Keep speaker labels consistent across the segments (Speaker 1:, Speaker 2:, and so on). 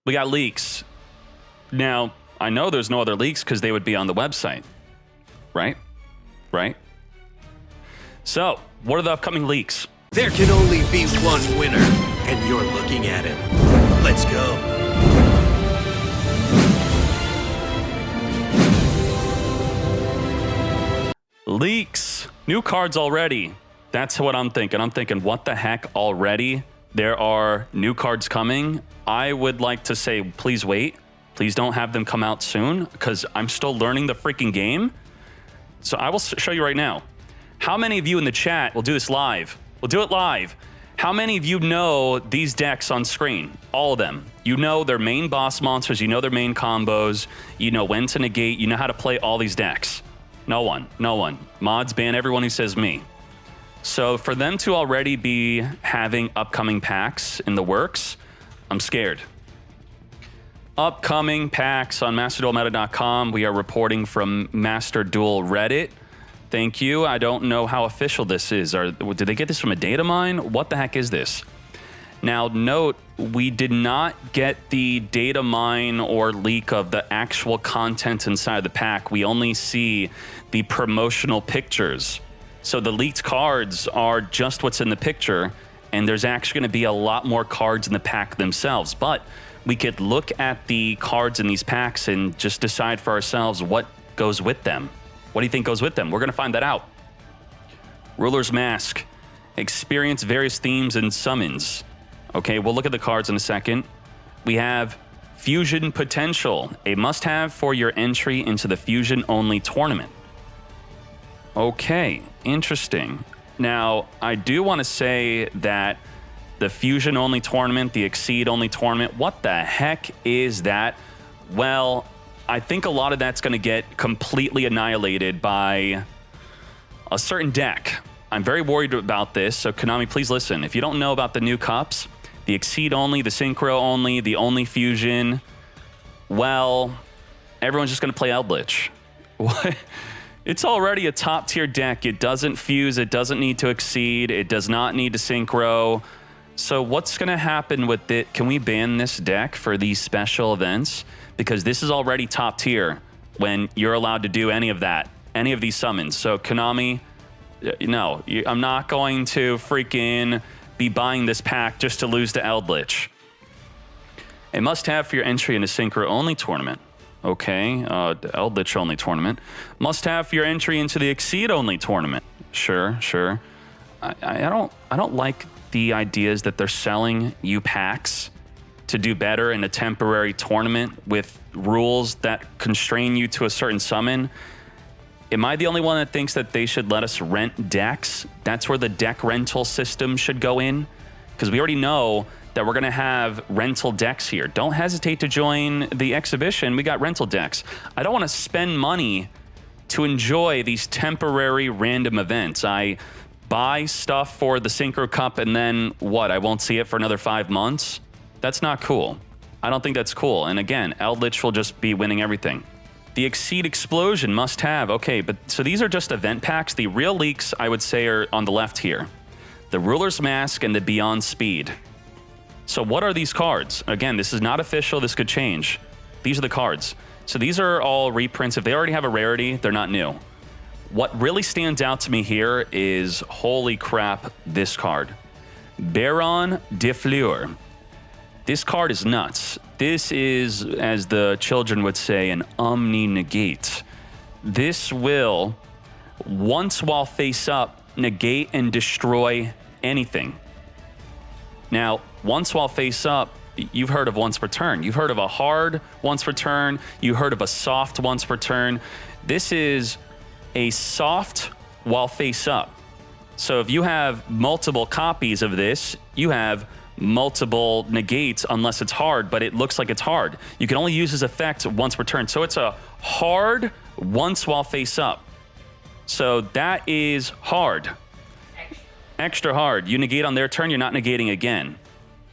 Speaker 1: We got leaks. Now, I know there's no other leaks because they would be on the website. Right? Right? So, what are the upcoming leaks?
Speaker 2: There can only be one winner, and you're looking at him. Let's go.
Speaker 1: Leaks. New cards already. That's what I'm thinking. I'm thinking, what the heck already? There are new cards coming. I would like to say, please wait. Please don't have them come out soon because I'm still learning the freaking game. So I will show you right now. How many of you in the chat will do this live? We'll do it live. How many of you know these decks on screen? All of them. You know their main boss monsters. You know their main combos. You know when to negate. You know how to play all these decks. No one. No one. Mods ban everyone who says me. So for them to already be having upcoming packs in the works, I'm scared. Upcoming packs on MasterDuelMeta.com. We are reporting from Master Duel Reddit. Thank you. I don't know how official this is. Did they get this from a data mine? What the heck is this? Now, note, we did not get the data mine or leak of the actual content inside the pack. We only see the promotional pictures. So the leaked cards are just what's in the picture, and there's actually going to be a lot more cards in the pack themselves. But we could look at the cards in these packs and just decide for ourselves what goes with them. What do you think goes with them? We're going to find that out. Ruler's Mask. Experience various themes and summons. Okay, we'll look at the cards in a second. We have Fusion Potential, a must-have for your entry into the Fusion-only tournament. Okay, interesting. Now, I do want to say that the Fusion-only tournament, the Exceed-only tournament, what the heck is that? Well, I think a lot of that's going to get completely annihilated by a certain deck. I'm very worried about this, so Konami, please listen. If you don't know about the new cups, the Exceed only, the Synchro only, the only Fusion, well, everyone's just going to play Eldritch. What? It's already a top-tier deck. It doesn't fuse. It doesn't need to Exceed. It does not need to Synchro. So what's going to happen with it? Can we ban this deck for these special events? Because this is already top-tier when you're allowed to do any of that, any of these summons. So Konami, no, I'm not going to freaking be buying this pack just to lose to Eldritch. A must-have for your entry in a Synchro-only tournament. Okay, the Eldritch-only tournament. Must-have for your entry into the Exceed-only tournament. Sure, sure. I don't like the ideas that they're selling you packs to do better in a temporary tournament with rules that constrain you to a certain summon. Am I the only one that thinks that they should let us rent decks? That's where the deck rental system should go in, because we already know that we're going to have rental decks here. Don't hesitate to join the exhibition. We got rental decks. I don't want to spend money to enjoy these temporary random events. I buy stuff for the Synchro Cup and then what? I won't see it for another 5 months? That's not cool. I don't think that's cool. And again, Eldritch will just be winning everything. The Exceed Explosion must have. Okay, but so these are just event packs. The real leaks, I would say, are on the left here. The Ruler's Mask and the Beyond Speed. So what are these cards? Again, this is not official. This could change. These are the cards. So these are all reprints. If they already have a rarity, they're not new. What really stands out to me here is, holy crap, this card. Baron de Fleur. This card is nuts. This is, as the children would say, an omni-negate. This will, once while face up, negate and destroy anything. Now, once while face up, you've heard of once per turn. You've heard of a hard once per turn. You heard of a soft once per turn. This is a soft while face up. So if you have multiple copies of this, you have multiple negates unless it's hard, but it looks like it's hard. You can only use this effect once per turn. So it's a hard once while face up. So that is hard. Extra hard. You negate on their turn, you're not negating again.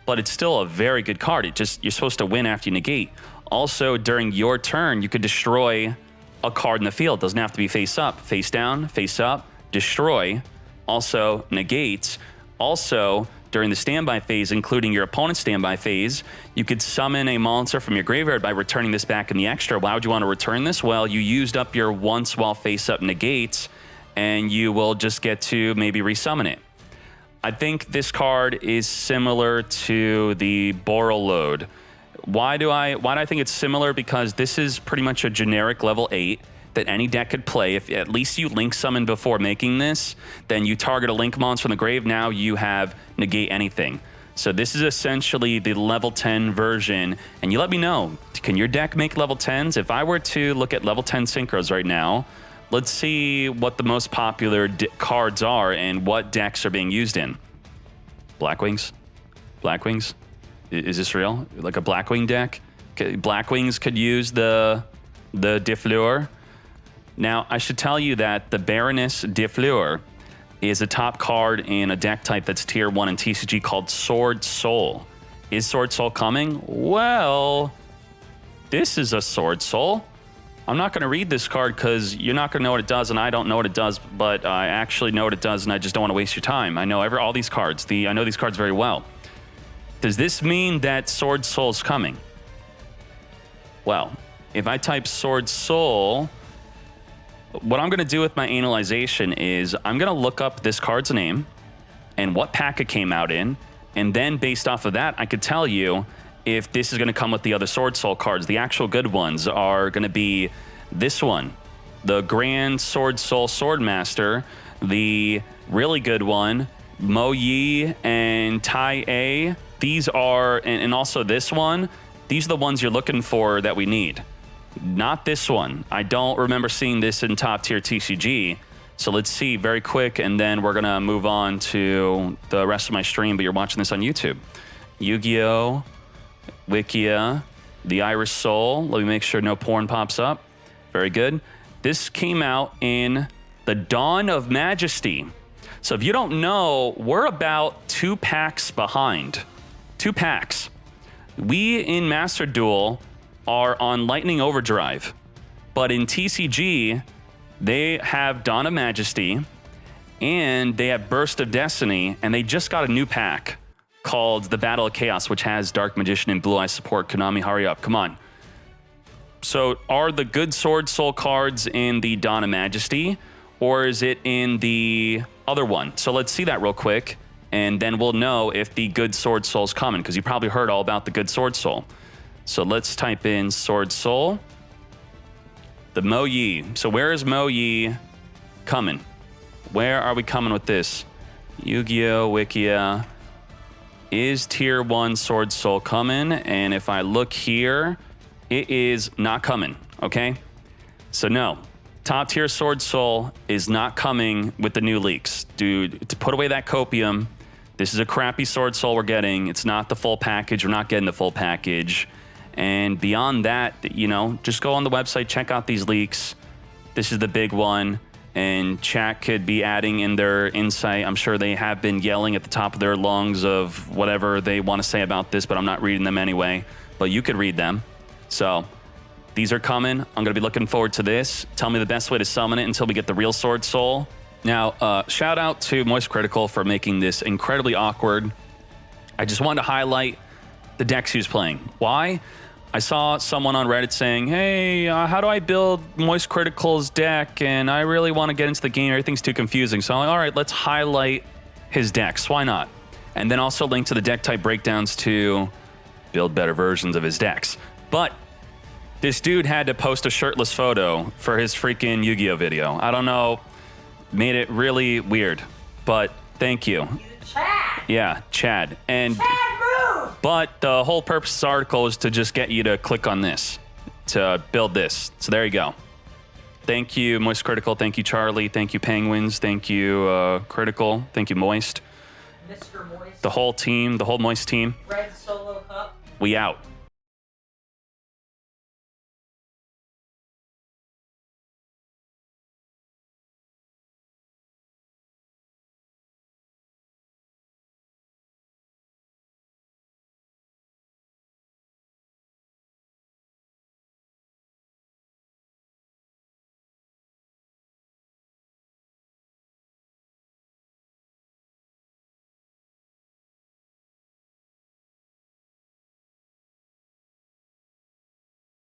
Speaker 1: But it's still a very good card. You're supposed to win after you negate. Also, during your turn, you could destroy a card in the field. It doesn't have to be face up. Face down, face up, destroy. Also, negates. Also, during the standby phase, including your opponent's standby phase, you could summon a monster from your graveyard by returning this back in the extra. Why would you want to return this? Well, you used up your once while face-up negates, and you will just get to maybe resummon it. I think this card is similar to the Boral Load. Why do I think it's similar? Because this is pretty much a generic level 8 that any deck could play. If at least you link summon before making this, then you target a link monster from the grave. Now you have negate anything. So this is essentially the level 10 version. And you let me know, can your deck make level 10s? If I were to look at level 10 synchros right now, let's see what the most popular cards are and what decks are being used in. Blackwings? Blackwings? Is this real? Like a Blackwing deck? Blackwings could use the Defleur. Now, I should tell you that the Baroness Defleur is a top card in a deck type that's tier 1 in TCG called Sword Soul. Is Sword Soul coming? Well, this is a Sword Soul. I'm not going to read this card because you're not going to know what it does, and I don't know what it does, but I actually know what it does, and I just don't want to waste your time. I know all these cards. I know these cards very well. Does this mean that Sword Soul's coming? Well, if I type Sword Soul, what I'm going to do with my analyzation is I'm going to look up this card's name and what pack it came out in, and then based off of that, I could tell you if this is going to come with the other Sword Soul cards. The actual good ones are going to be this one, the Grand Sword Soul Swordmaster, the really good one, Mo Yi and Tai A. These are, and also this one, these are the ones you're looking for that we need. Not this one. I don't remember seeing this in top tier TCG. So let's see very quick, and then we're gonna move on to the rest of my stream, but you're watching this on YouTube. Yu-Gi-Oh, Wikia, the Irish Soul. Let me make sure no porn pops up. Very good. This came out in the Dawn of Majesty. So if you don't know, we're about 2 packs behind. 2 packs. We in Master Duel are on Lightning Overdrive, but in TCG, they have Dawn of Majesty and they have Burst of Destiny, and they just got a new pack called the Battle of Chaos, which has Dark Magician and Blue Eye support. Konami, hurry up, come on. So are the good Sword Soul cards in the Dawn of Majesty, or is it in the other one? So let's see that real quick, and then we'll know if the good Sword Soul's coming, because you probably heard all about the good Sword Soul. So let's type in Sword Soul. The Mo Yi. So where is Mo Yi coming? Where are we coming with this? Yu-Gi-Oh! Wikia. Is tier 1 Sword Soul coming? And if I look here, it is not coming, okay? So no, top tier Sword Soul is not coming with the new leaks. Dude, to put away that copium, this is a crappy Sword Soul we're getting. It's not the full package. We're not getting the full package. And beyond that, you know, just go on the website, check out these leaks. This is the big one. And chat could be adding in their insight. I'm sure they have been yelling at the top of their lungs of whatever they want to say about this, but I'm not reading them anyway. But you could read them. So these are coming. I'm going to be looking forward to this. Tell me the best way to summon it until we get the real Sword Soul. Now, shout out to Moist Critical for making this incredibly awkward. I just wanted to highlight the decks he was playing. Why? I saw someone on Reddit saying, hey, how do I build Moist Critical's deck? And I really want to get into the game. Everything's too confusing. So I'm like, all right, let's highlight his decks. Why not? And then also link to the deck type breakdowns to build better versions of his decks. But this dude had to post a shirtless photo for his freaking Yu-Gi-Oh video. I don't know. Made it really weird. But thank you.
Speaker 3: Chad.
Speaker 1: Yeah, Chad. And
Speaker 3: Chad, move!
Speaker 1: but the whole purpose of this article is to just get you to click on this, to build this. So there you go. Thank you, Moist Critical. Thank you, Charlie. Thank you, Penguins. Thank you, Critical. Thank you, Moist.
Speaker 3: Mr. Moist.
Speaker 1: The whole team, the whole Moist team.
Speaker 3: Red Solo Cup.
Speaker 1: We out.